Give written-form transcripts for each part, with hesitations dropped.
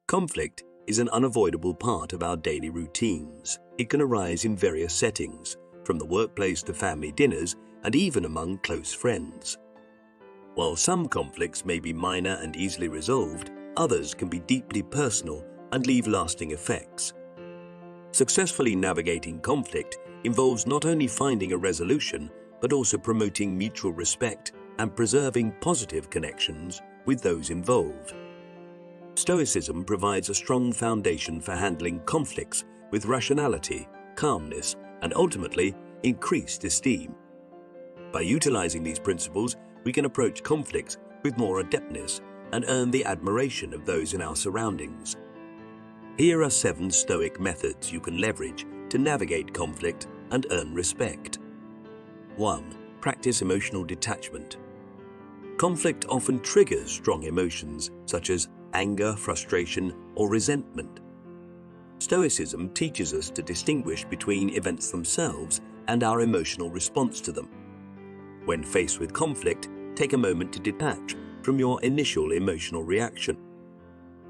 Conflict is an unavoidable part of our daily routines. It can arise in various settings, from the workplace to family dinners and even among close friends. While some conflicts may be minor and easily resolved, others can be deeply personal and leave lasting effects. Successfully navigating conflict involves not only finding a resolution, but also promoting mutual respect and preserving positive connections with those involved. Stoicism provides a strong foundation for handling conflicts with rationality, calmness, and ultimately increased esteem. By utilizing these principles, we can approach conflicts with more adeptness and earn the admiration of those in our surroundings. Here are 7 Stoic methods you can leverage to navigate conflict and earn respect. 1. Practice emotional detachment. Conflict often triggers strong emotions such as anger, frustration, or resentment. Stoicism teaches us to distinguish between events themselves and our emotional response to them. When faced with conflict, take a moment to detach from your initial emotional reaction.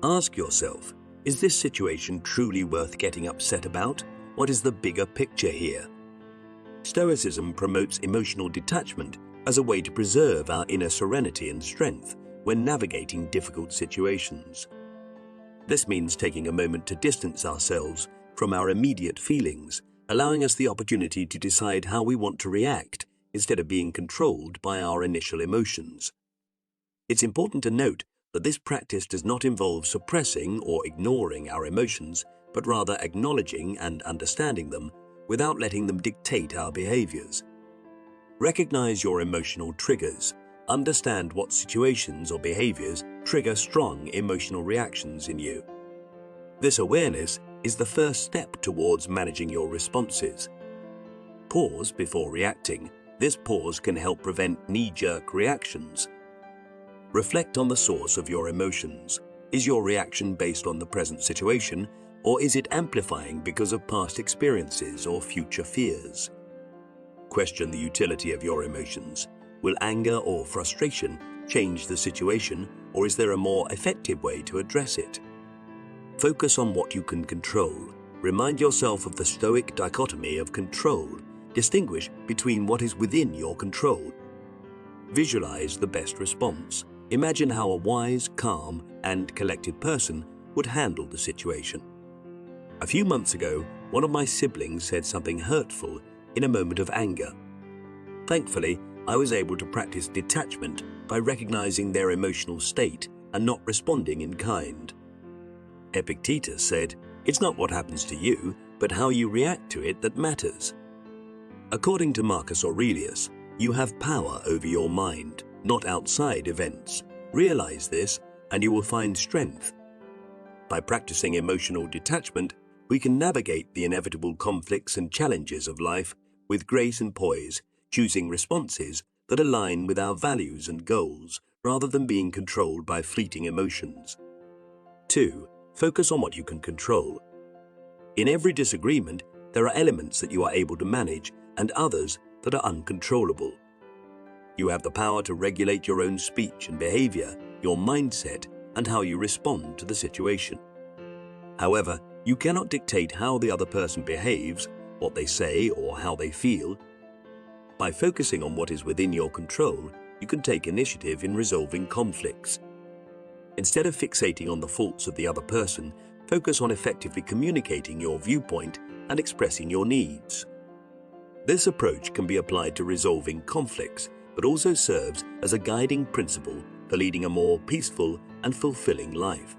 Ask yourself, is this situation truly worth getting upset about? What is the bigger picture here? Stoicism promotes emotional detachment as a way to preserve our inner serenity and strength when navigating difficult situations. This means taking a moment to distance ourselves from our immediate feelings, allowing us the opportunity to decide how we want to react instead of being controlled by our initial emotions. It's important to note that this practice does not involve suppressing or ignoring our emotions, but rather acknowledging and understanding them without letting them dictate our behaviors. Recognize your emotional triggers. Understand what situations or behaviors trigger strong emotional reactions in you. This awareness is the first step towards managing your responses. Pause before reacting. This pause can help prevent knee-jerk reactions. Reflect on the source of your emotions. Is your reaction based on the present situation, or is it amplifying because of past experiences or future fears? Question the utility of your emotions. Will anger or frustration change the situation, or is there a more effective way to address it? Focus on what you can control. Remind yourself of the Stoic dichotomy of control. Distinguish between what is within your control. Visualize the best response. Imagine how a wise, calm, and collected person would handle the situation. A few months ago, one of my siblings said something hurtful in a moment of anger. Thankfully, I was able to practice detachment by recognizing their emotional state and not responding in kind. Epictetus said, "It's not what happens to you, but how you react to it that matters." According to Marcus Aurelius, you have power over your mind, not outside events. Realize this, and you will find strength. By practicing emotional detachment, we can navigate the inevitable conflicts and challenges of life with grace and poise, choosing responses that align with our values and goals rather than being controlled by fleeting emotions. 2. Focus on what you can control. In every disagreement, there are elements that you are able to manage and others that are uncontrollable. You have the power to regulate your own speech and behavior, your mindset, and how you respond to the situation. However, you cannot dictate how the other person behaves, what they say, or how they feel. By focusing on what is within your control, you can take initiative in resolving conflicts. Instead of fixating on the faults of the other person, focus on effectively communicating your viewpoint and expressing your needs. This approach can be applied to resolving conflicts, but also serves as a guiding principle for leading a more peaceful and fulfilling life.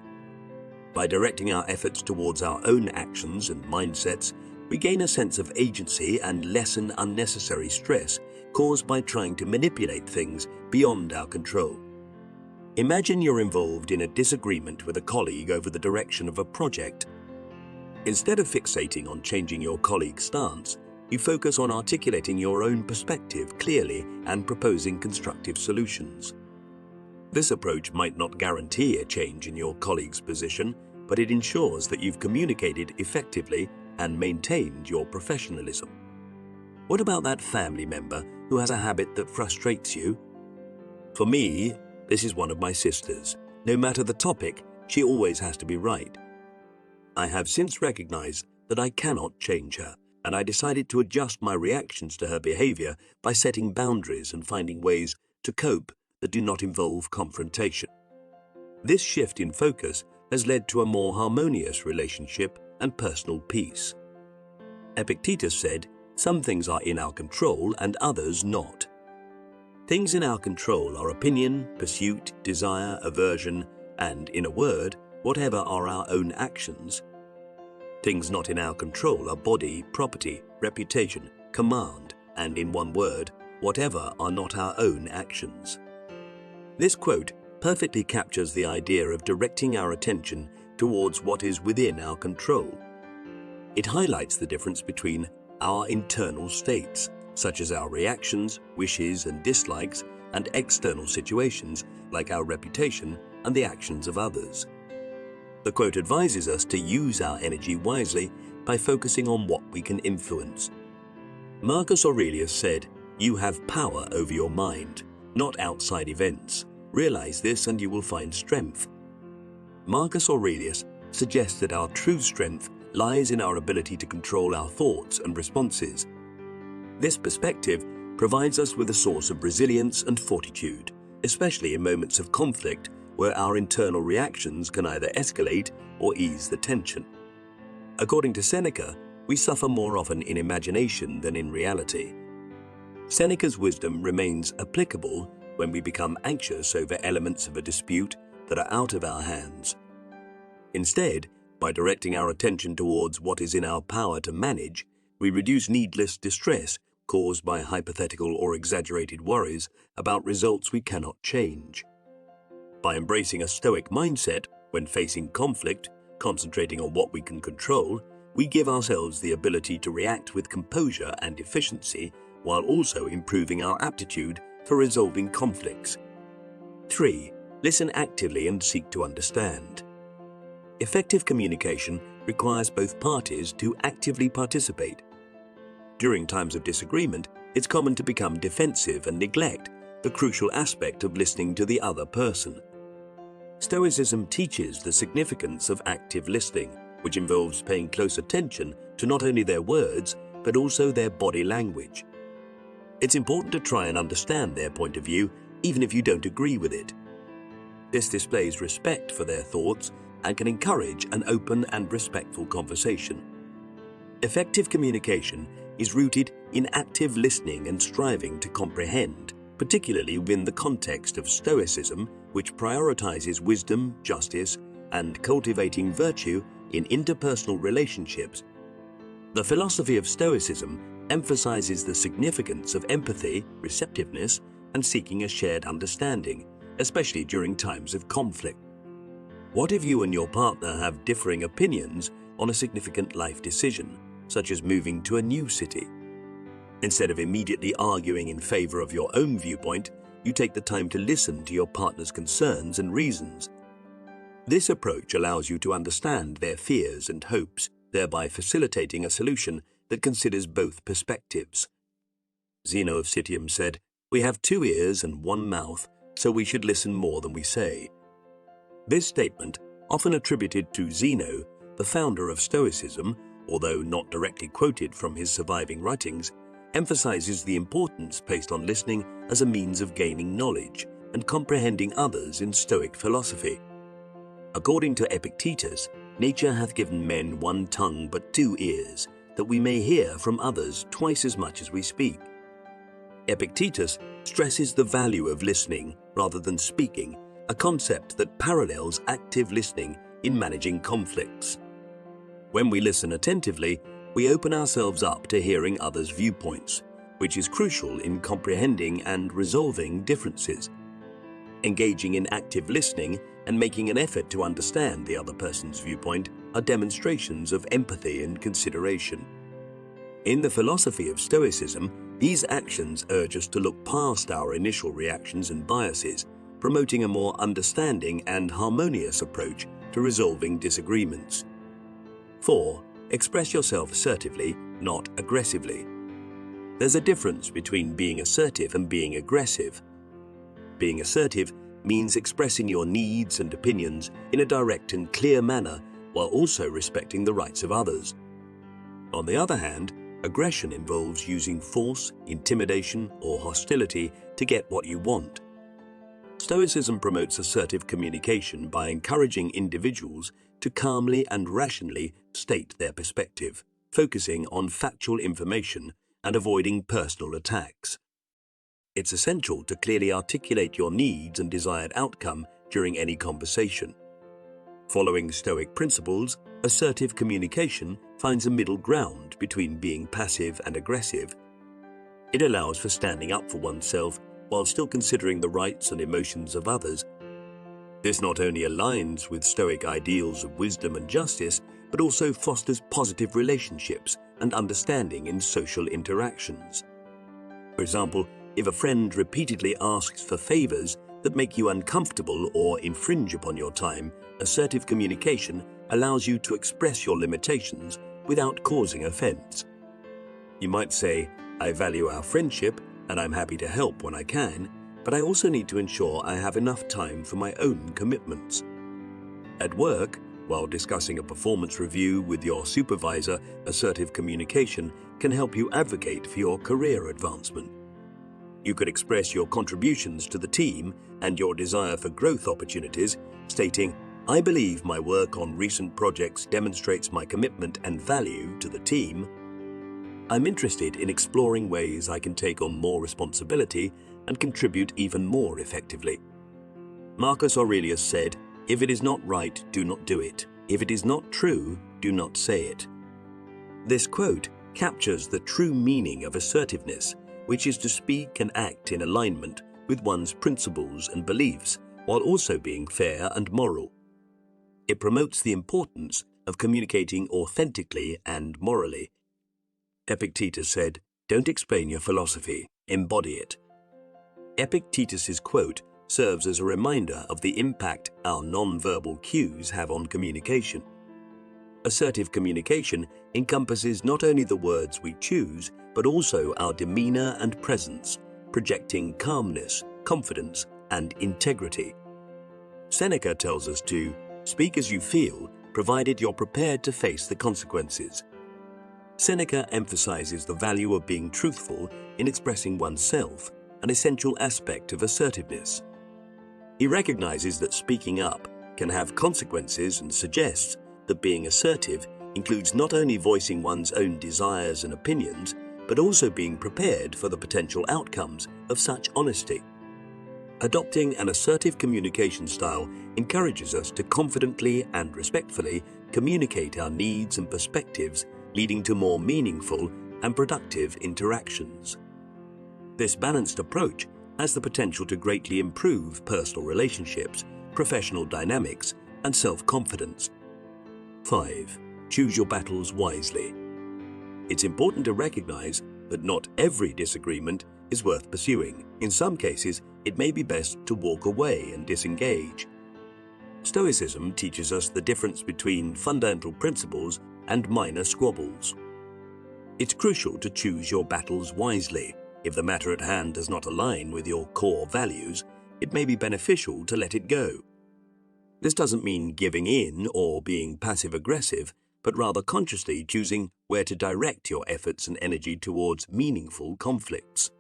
By directing our efforts towards our own actions and mindsets, we gain a sense of agency and lessen unnecessary stress caused by trying to manipulate things beyond our control. Imagine you're involved in a disagreement with a colleague over the direction of a project. Instead of fixating on changing your colleague's stance, you focus on articulating your own perspective clearly and proposing constructive solutions. This approach might not guarantee a change in your colleague's position, but it ensures that you've communicated effectively and maintained your professionalism. What about that family member who has a habit that frustrates you? For me, this is one of my sisters. No matter the topic, she always has to be right. I have since recognized that I cannot change her, and I decided to adjust my reactions to her behavior by setting boundaries and finding ways to cope that do not involve confrontation. This shift in focus has led to a more harmonious relationship and personal peace. Epictetus said, "Some things are in our control and others not." Things in our control are opinion, pursuit, desire, aversion, and, in a word, whatever are our own actions. Things not in our control are body, property, reputation, command, and, in one word, whatever are not our own actions. This quote perfectly captures the idea of directing our attention towards what is within our control. It highlights the difference between our internal states, such as our reactions, wishes, and dislikes, and external situations like our reputation and the actions of others. The quote advises us to use our energy wisely by focusing on what we can influence. Marcus Aurelius said, "You have power over your mind, not outside events. Realize this and you will find strength." Marcus Aurelius suggests that our true strength lies in our ability to control our thoughts and responses. This perspective provides us with a source of resilience and fortitude, especially in moments of conflict where our internal reactions can either escalate or ease the tension. According to Seneca, we suffer more often in imagination than in reality. Seneca's wisdom remains applicable when we become anxious over elements of a dispute that are out of our hands. Instead, by directing our attention towards what is in our power to manage, we reduce needless distress caused by hypothetical or exaggerated worries about results we cannot change. By embracing a Stoic mindset when facing conflict, concentrating on what we can control, we give ourselves the ability to react with composure and efficiency while also improving our aptitude for resolving conflicts. 3. Listen actively and seek to understand. Effective communication requires both parties to actively participate. During times of disagreement, it's common to become defensive and neglect the crucial aspect of listening to the other person. Stoicism teaches the significance of active listening, which involves paying close attention to not only their words, but also their body language. It's important to try and understand their point of view, even if you don't agree with it. This displays respect for their thoughts and can encourage an open and respectful conversation. Effective communication is rooted in active listening and striving to comprehend, particularly within the context of Stoicism, which prioritizes wisdom, justice, and cultivating virtue in interpersonal relationships. The philosophy of Stoicism emphasizes the significance of empathy, receptiveness, and seeking a shared understanding, especially during times of conflict. What if you and your partner have differing opinions on a significant life decision, such as moving to a new city? Instead of immediately arguing in favor of your own viewpoint, you take the time to listen to your partner's concerns and reasons. This approach allows you to understand their fears and hopes, thereby facilitating a solution that considers both perspectives. Zeno of Citium said, "We have 2 ears and 1 mouth, so we should listen more than we say." This statement, often attributed to Zeno, the founder of Stoicism, although not directly quoted from his surviving writings, emphasizes the importance placed on listening as a means of gaining knowledge and comprehending others in Stoic philosophy. According to Epictetus, nature hath given men 1 tongue but 2 ears, that we may hear from others twice as much as we speak. Epictetus stresses the value of listening rather than speaking, a concept that parallels active listening in managing conflicts. When we listen attentively, we open ourselves up to hearing others' viewpoints, which is crucial in comprehending and resolving differences. Engaging in active listening and making an effort to understand the other person's viewpoint are demonstrations of empathy and consideration. In the philosophy of Stoicism, these actions urge us to look past our initial reactions and biases, promoting a more understanding and harmonious approach to resolving disagreements. 4. Express yourself assertively, not aggressively. There's a difference between being assertive and being aggressive. Being assertive means expressing your needs and opinions in a direct and clear manner while also respecting the rights of others. On the other hand, aggression involves using force, intimidation, or hostility to get what you want. Stoicism promotes assertive communication by encouraging individuals to calmly and rationally state their perspective, focusing on factual information and avoiding personal attacks. It's essential to clearly articulate your needs and desired outcome during any conversation. Following Stoic principles, assertive communication finds a middle ground between being passive and aggressive. It allows for standing up for oneself while still considering the rights and emotions of others. This not only aligns with Stoic ideals of wisdom and justice, but also fosters positive relationships and understanding in social interactions. For example, if a friend repeatedly asks for favors that make you uncomfortable or infringe upon your time, assertive communication allows you to express your limitations without causing offense. You might say, "I value our friendship and I'm happy to help when I can, but I also need to ensure I have enough time for my own commitments." At work, while discussing a performance review with your supervisor, assertive communication can help you advocate for your career advancement. You could express your contributions to the team and your desire for growth opportunities, stating, "I believe my work on recent projects demonstrates my commitment and value to the team. I'm interested in exploring ways I can take on more responsibility and contribute even more effectively." Marcus Aurelius said, "If it is not right, do not do it. If it is not true, do not say it." This quote captures the true meaning of assertiveness, which is to speak and act in alignment with one's principles and beliefs while also being fair and moral. It promotes the importance of communicating authentically and morally. Epictetus said, "Don't explain your philosophy, embody it." Epictetus's quote serves as a reminder of the impact our non-verbal cues have on communication. Assertive communication encompasses not only the words we choose, but also our demeanor and presence, projecting calmness, confidence, and integrity. Seneca tells us to speak as you feel, provided you're prepared to face the consequences. Seneca emphasizes the value of being truthful in expressing oneself, an essential aspect of assertiveness. He recognizes that speaking up can have consequences and suggests that being assertive includes not only voicing one's own desires and opinions, but also being prepared for the potential outcomes of such honesty. Adopting an assertive communication style encourages us to confidently and respectfully communicate our needs and perspectives, leading to more meaningful and productive interactions. This balanced approach has the potential to greatly improve personal relationships, professional dynamics, and self-confidence. 5. Choose your battles wisely. It's important to recognize that not every disagreement is worth pursuing. In some cases, it may be best to walk away and disengage. Stoicism teaches us the difference between fundamental principles and minor squabbles. It's crucial to choose your battles wisely. If the matter at hand does not align with your core values, it may be beneficial to let it go. This doesn't mean giving in or being passive-aggressive, but rather consciously choosing where to direct your efforts and energy towards meaningful conflicts.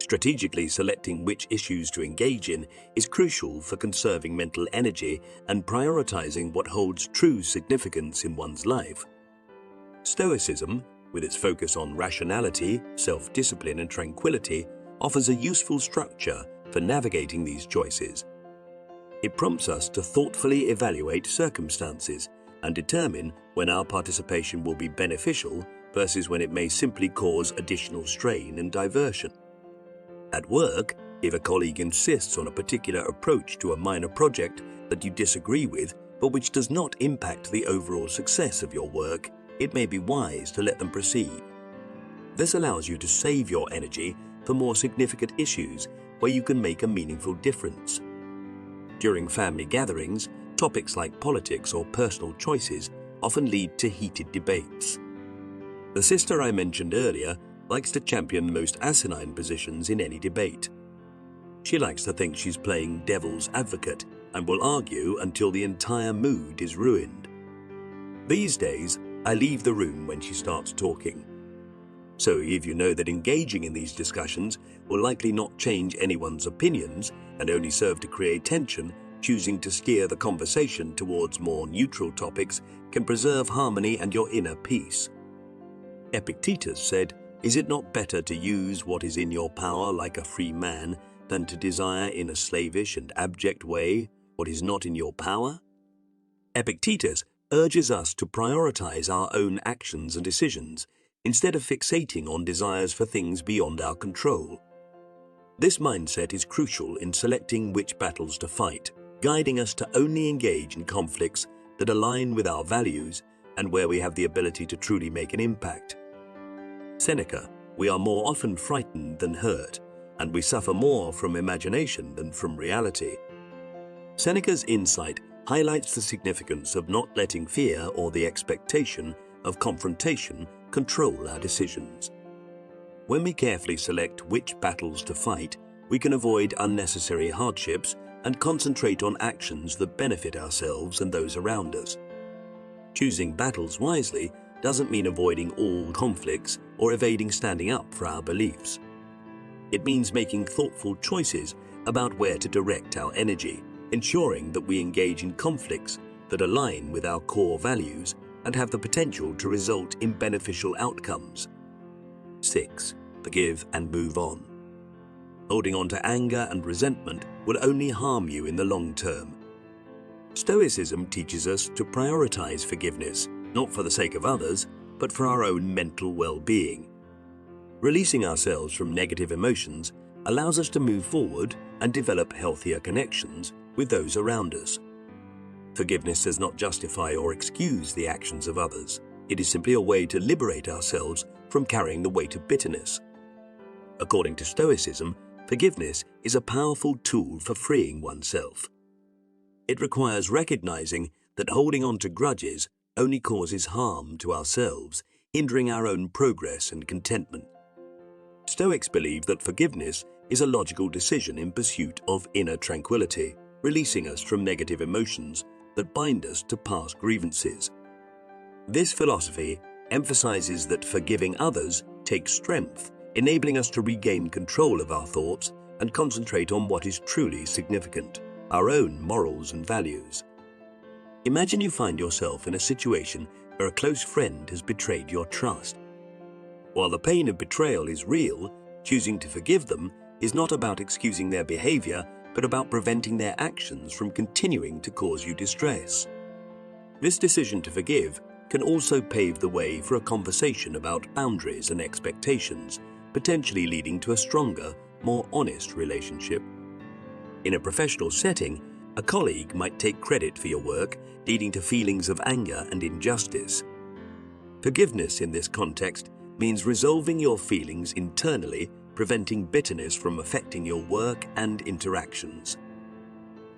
Strategically selecting which issues to engage in is crucial for conserving mental energy and prioritizing what holds true significance in one's life. Stoicism, with its focus on rationality, self-discipline, and tranquility, offers a useful structure for navigating these choices. It prompts us to thoughtfully evaluate circumstances and determine when our participation will be beneficial versus when it may simply cause additional strain and diversion. At work, if a colleague insists on a particular approach to a minor project that you disagree with, but which does not impact the overall success of your work, it may be wise to let them proceed. This allows you to save your energy for more significant issues where you can make a meaningful difference. During family gatherings, topics like politics or personal choices often lead to heated debates. The sister I mentioned earlier likes to champion the most asinine positions in any debate. She likes to think she's playing devil's advocate and will argue until the entire mood is ruined. These days, I leave the room when she starts talking. So if you know that engaging in these discussions will likely not change anyone's opinions and only serve to create tension, choosing to steer the conversation towards more neutral topics can preserve harmony and your inner peace. Epictetus said, "Is it not better to use what is in your power like a free man than to desire in a slavish and abject way what is not in your power?" Epictetus urges us to prioritize our own actions and decisions instead of fixating on desires for things beyond our control. This mindset is crucial in selecting which battles to fight, guiding us to only engage in conflicts that align with our values and where we have the ability to truly make an impact. Seneca, "We are more often frightened than hurt, and we suffer more from imagination than from reality." Seneca's insight highlights the significance of not letting fear or the expectation of confrontation control our decisions. When we carefully select which battles to fight, we can avoid unnecessary hardships and concentrate on actions that benefit ourselves and those around us. Choosing battles wisely doesn't mean avoiding all conflicts or evading standing up for our beliefs. It means making thoughtful choices about where to direct our energy, ensuring that we engage in conflicts that align with our core values and have the potential to result in beneficial outcomes. 6. Forgive and move on. Holding on to anger and resentment will only harm you in the long term. Stoicism teaches us to prioritize forgiveness, not for the sake of others, but for our own mental well-being. Releasing ourselves from negative emotions allows us to move forward and develop healthier connections with those around us. Forgiveness does not justify or excuse the actions of others. It is simply a way to liberate ourselves from carrying the weight of bitterness. According to Stoicism, forgiveness is a powerful tool for freeing oneself. It requires recognizing that holding on to grudges only causes harm to ourselves, hindering our own progress and contentment. Stoics believe that forgiveness is a logical decision in pursuit of inner tranquility, releasing us from negative emotions that bind us to past grievances. This philosophy emphasizes that forgiving others takes strength, enabling us to regain control of our thoughts and concentrate on what is truly significant, our own morals and values. Imagine you find yourself in a situation where a close friend has betrayed your trust. While the pain of betrayal is real, choosing to forgive them is not about excusing their behavior, but about preventing their actions from continuing to cause you distress. This decision to forgive can also pave the way for a conversation about boundaries and expectations, potentially leading to a stronger, more honest relationship. In a professional setting, a colleague might take credit for your work, leading to feelings of anger and injustice. Forgiveness in this context means resolving your feelings internally, preventing bitterness from affecting your work and interactions.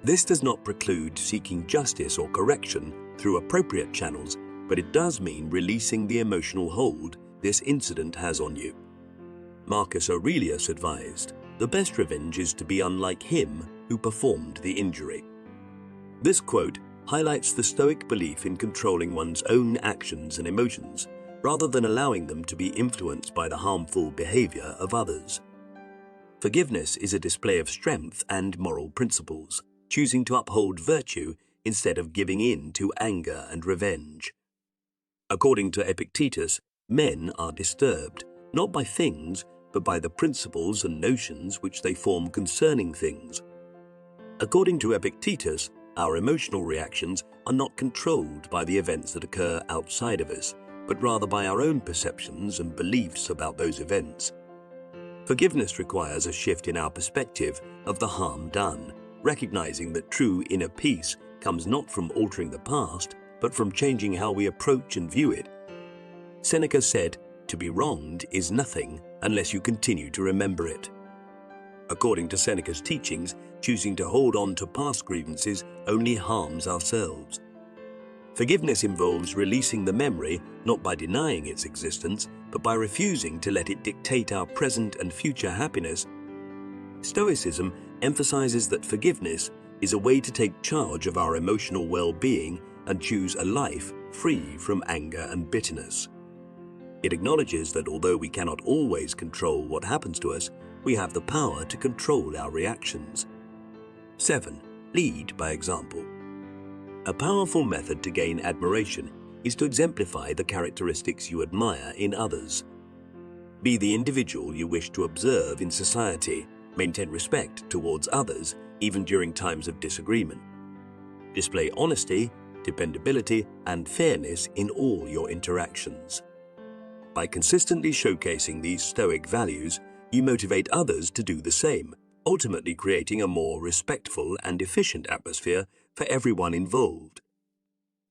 This does not preclude seeking justice or correction through appropriate channels, but it does mean releasing the emotional hold this incident has on you. Marcus Aurelius advised, "The best revenge is to be unlike him who performed the injury." This quote highlights the Stoic belief in controlling one's own actions and emotions, rather than allowing them to be influenced by the harmful behavior of others. Forgiveness is a display of strength and moral principles, choosing to uphold virtue instead of giving in to anger and revenge. According to Epictetus, men are disturbed, not by things, but by the principles and notions which they form concerning things. According to Epictetus, our emotional reactions are not controlled by the events that occur outside of us, but rather by our own perceptions and beliefs about those events. Forgiveness requires a shift in our perspective of the harm done, recognizing that true inner peace comes not from altering the past, but from changing how we approach and view it. Seneca said, "To be wronged is nothing unless you continue to remember it." According to Seneca's teachings, choosing to hold on to past grievances only harms ourselves. Forgiveness involves releasing the memory not by denying its existence, but by refusing to let it dictate our present and future happiness. Stoicism emphasizes that forgiveness is a way to take charge of our emotional well-being and choose a life free from anger and bitterness. It acknowledges that although we cannot always control what happens to us, we have the power to control our reactions. 7. Lead by example. A powerful method to gain admiration is to exemplify the characteristics you admire in others. Be the individual you wish to observe in society. Maintain respect towards others, even during times of disagreement. Display honesty, dependability, and fairness in all your interactions. By consistently showcasing these Stoic values, you motivate others to do the same, ultimately creating a more respectful and efficient atmosphere for everyone involved.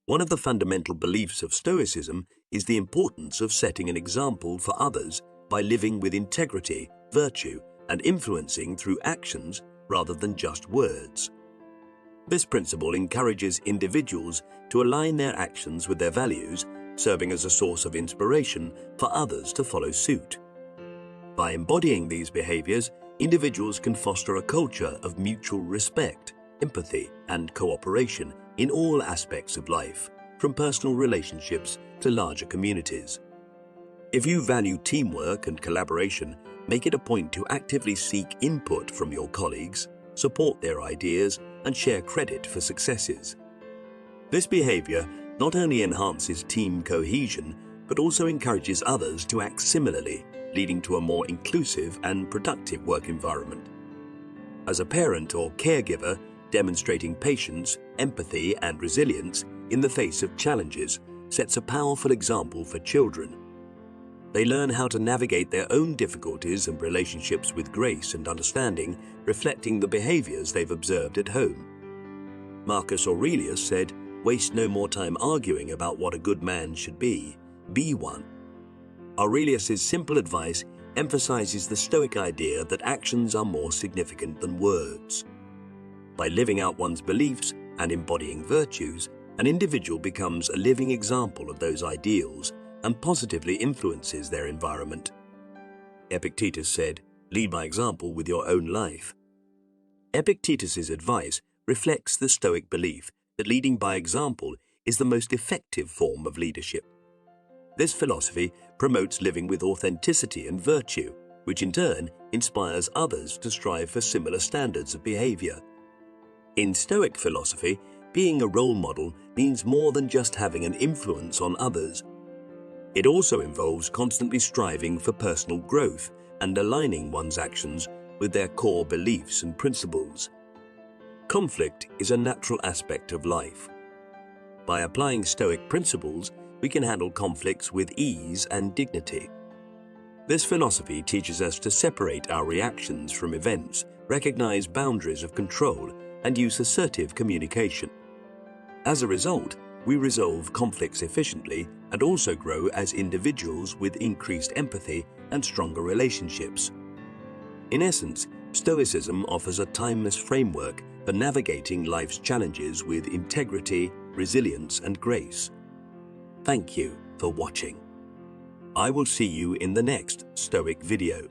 One of the fundamental beliefs of Stoicism is the importance of setting an example for others by living with integrity, virtue, and influencing through actions rather than just words. This principle encourages individuals to align their actions with their values, serving as a source of inspiration for others to follow suit. By embodying these behaviors, individuals can foster a culture of mutual respect, empathy, and cooperation in all aspects of life, from personal relationships to larger communities. If you value teamwork and collaboration, make it a point to actively seek input from your colleagues, support their ideas, and share credit for successes. This behavior not only enhances team cohesion, but also encourages others to act similarly, leading to a more inclusive and productive work environment. As a parent or caregiver, demonstrating patience, empathy, and resilience in the face of challenges sets a powerful example for children. They learn how to navigate their own difficulties and relationships with grace and understanding, reflecting the behaviors they've observed at home. Marcus Aurelius said, "Waste no more time arguing about what a good man should be one." Aurelius's simple advice emphasizes the Stoic idea that actions are more significant than words. By living out one's beliefs and embodying virtues, an individual becomes a living example of those ideals and positively influences their environment. Epictetus said, "Lead by example with your own life." Epictetus's advice reflects the Stoic belief that leading by example is the most effective form of leadership. This philosophy promotes living with authenticity and virtue, which in turn inspires others to strive for similar standards of behavior. In Stoic philosophy, being a role model means more than just having an influence on others. It also involves constantly striving for personal growth and aligning one's actions with their core beliefs and principles. Conflict is a natural aspect of life. By applying Stoic principles, we can handle conflicts with ease and dignity. This philosophy teaches us to separate our reactions from events, recognize boundaries of control, and use assertive communication. As a result, we resolve conflicts efficiently and also grow as individuals with increased empathy and stronger relationships. In essence, Stoicism offers a timeless framework for navigating life's challenges with integrity, resilience, and grace. Thank you for watching. I will see you in the next Stoic video.